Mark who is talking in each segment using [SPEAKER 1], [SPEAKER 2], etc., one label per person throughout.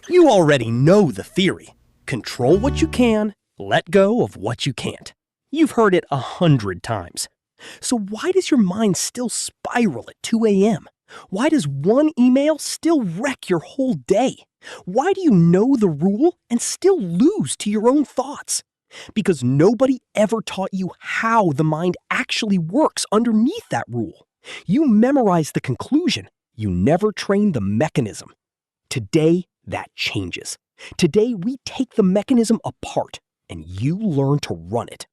[SPEAKER 1] You already know the theory. Control what you can, let go of what you can't. You've heard it 100 times. So why does your mind still spiral at 2 a.m.? Why does one email still wreck your whole day? Why do you know the rule and still lose to your own thoughts? Because nobody ever taught you how the mind actually works underneath that rule. You memorize the conclusion. You never train the mechanism. Today, that changes. Today, we take the mechanism apart and you learn to run it.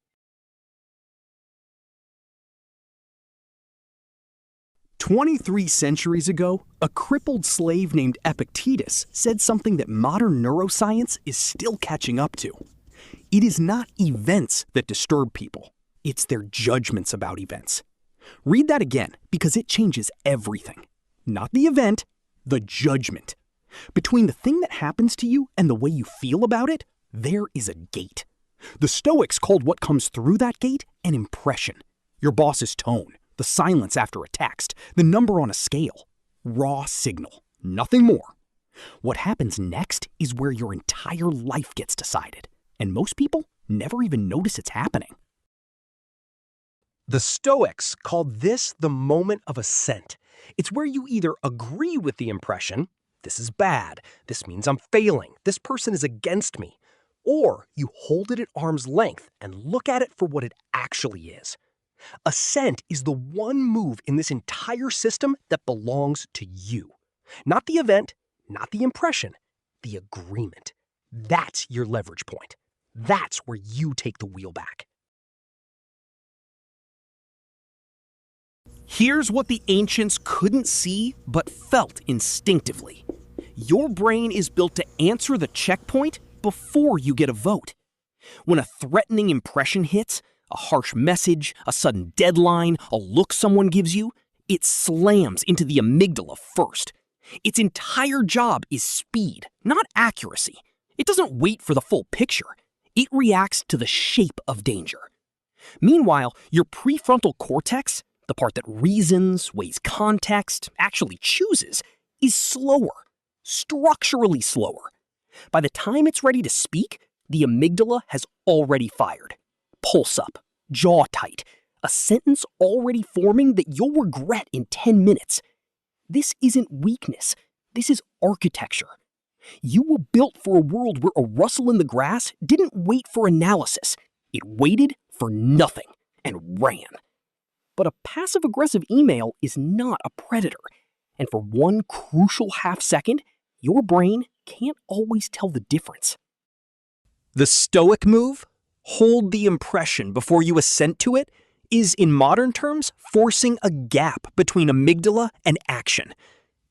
[SPEAKER 2] 23 centuries ago, a crippled slave named Epictetus said something that modern neuroscience is still catching up to. It is not events that disturb people. It's their judgments about events. Read that again, because it changes everything. Not the event, the judgment. Between the thing that happens to you and the way you feel about it, there is a gate. The Stoics called what comes through that gate an impression. Your boss's tone, the silence after a text, the number on a scale. Raw signal, nothing more. What happens next is where your entire life gets decided, and most people never even notice it's happening.
[SPEAKER 1] The Stoics called this the moment of assent. It's where you either agree with the impression, this is bad, this means I'm failing, this person is against me, or you hold it at arm's length and look at it for what it actually is. Assent is the one move in this entire system that belongs to you. Not the event, not the impression, the agreement. That's your leverage point. That's where you take the wheel back.
[SPEAKER 2] Here's what the ancients couldn't see but felt instinctively. Your brain is built to answer the checkpoint before you get a vote. When a threatening impression hits, a harsh message, a sudden deadline, a look someone gives you, it slams into the amygdala first. Its entire job is speed, not accuracy. It doesn't wait for the full picture. It reacts to the shape of danger. Meanwhile, your prefrontal cortex, the part that reasons, weighs context, actually chooses, is slower, structurally slower. By the time it's ready to speak, the amygdala has already fired. Pulse up, jaw tight, a sentence already forming that you'll regret in 10 minutes. This isn't weakness, this is architecture. You were built for a world where a rustle in the grass didn't wait for analysis. It waited for nothing and ran. But a passive-aggressive email is not a predator, and for one crucial half-second, your brain can't always tell the difference.
[SPEAKER 1] The Stoic move, hold the impression before you assent to it, is, in modern terms, forcing a gap between amygdala and action.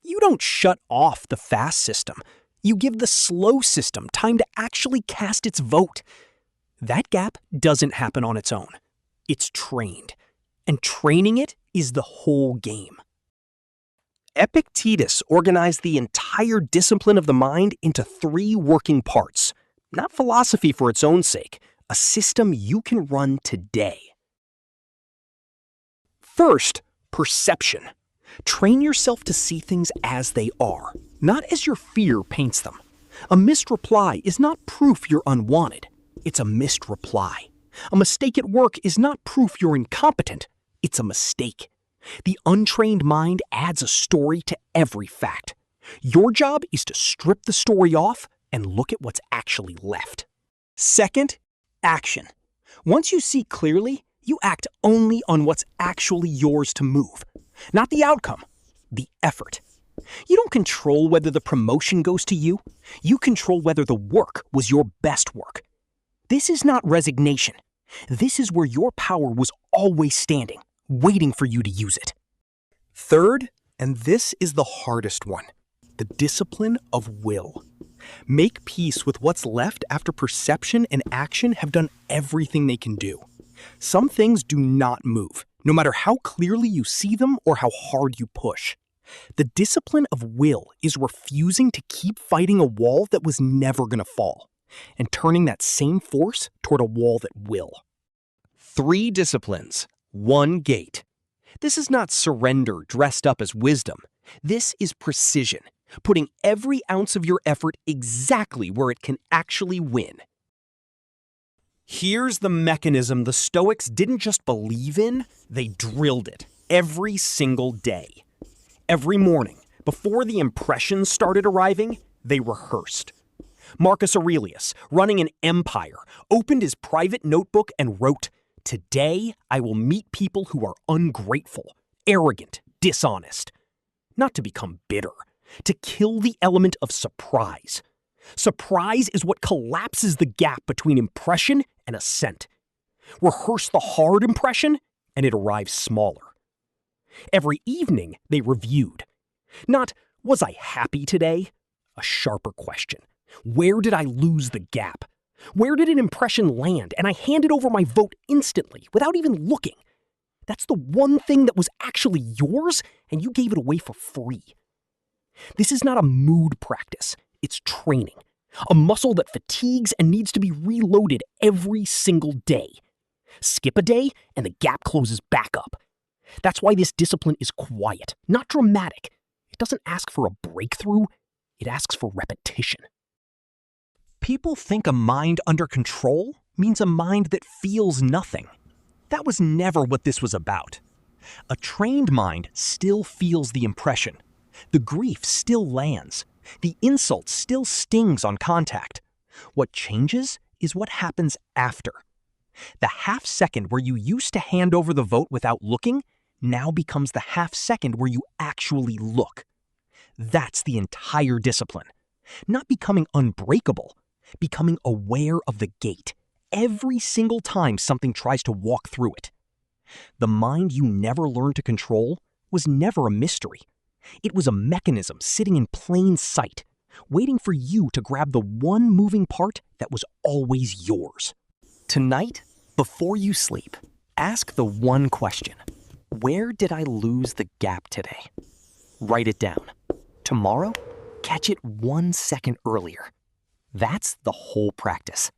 [SPEAKER 1] You don't shut off the fast system. You give the slow system time to actually cast its vote. That gap doesn't happen on its own. It's trained. And training it is the whole game. Epictetus organized the entire discipline of the mind into 3 working parts. Not philosophy for its own sake, a system you can run today. First, perception. Train yourself to see things as they are, not as your fear paints them. A missed reply is not proof you're unwanted. It's a missed reply. A mistake at work is not proof you're incompetent. It's a mistake. The untrained mind adds a story to every fact. Your job is to strip the story off and look at what's actually left. Second, action. Once you see clearly, you act only on what's actually yours to move. Not the outcome, the effort. You don't control whether the promotion goes to you. You control whether the work was your best work. This is not resignation. This is where your power was always standing, waiting for you to use it. Third, and this is the hardest one, the discipline of will. Make peace with what's left after perception and action have done everything they can do. Some things do not move, no matter how clearly you see them or how hard you push. The discipline of will is refusing to keep fighting a wall that was never going to fall, and turning that same force toward a wall that will. 3 disciplines, 1 gate. This is not surrender dressed up as wisdom. This is precision.
[SPEAKER 2] putting every ounce of your effort exactly where it can actually win. Here's the mechanism the Stoics didn't just believe in, they drilled it every single day. Every morning, before the impressions started arriving, they rehearsed. Marcus Aurelius, running an empire, opened his private notebook and wrote, "Today I will meet people who are ungrateful, arrogant, dishonest." Not to become bitter, to kill the element of surprise. Surprise is what collapses the gap between impression and assent. Rehearse the hard impression, and it arrives smaller. Every evening, they reviewed. Not, was I happy today? A sharper question. Where did I lose the gap? Where did an impression land and I handed over my vote instantly, without even looking? That's the one thing that was actually yours, and you gave it away for free. This is not a mood practice, it's training. A muscle that fatigues and needs to be reloaded every single day. Skip a day, and the gap closes back up. That's why this discipline is quiet, not dramatic. It doesn't ask for a breakthrough, it asks for repetition.
[SPEAKER 1] People think a mind under control means a mind that feels nothing. That was never what this was about. A trained mind still feels the impression. The grief still lands. The insult still stings on contact. What changes is what happens after. The half second where you used to hand over the vote without looking now becomes the half second where you actually look. That's the entire discipline. Not becoming unbreakable, becoming aware of the gate every single time something tries to walk through it. The mind you never learned to control was never a mystery. It was a mechanism sitting in plain sight, waiting for you to grab the one moving part that was always yours. Tonight, before you sleep, ask the one question. Where did I lose the gap today? Write it down. Tomorrow, catch it 1 second earlier. That's the whole practice.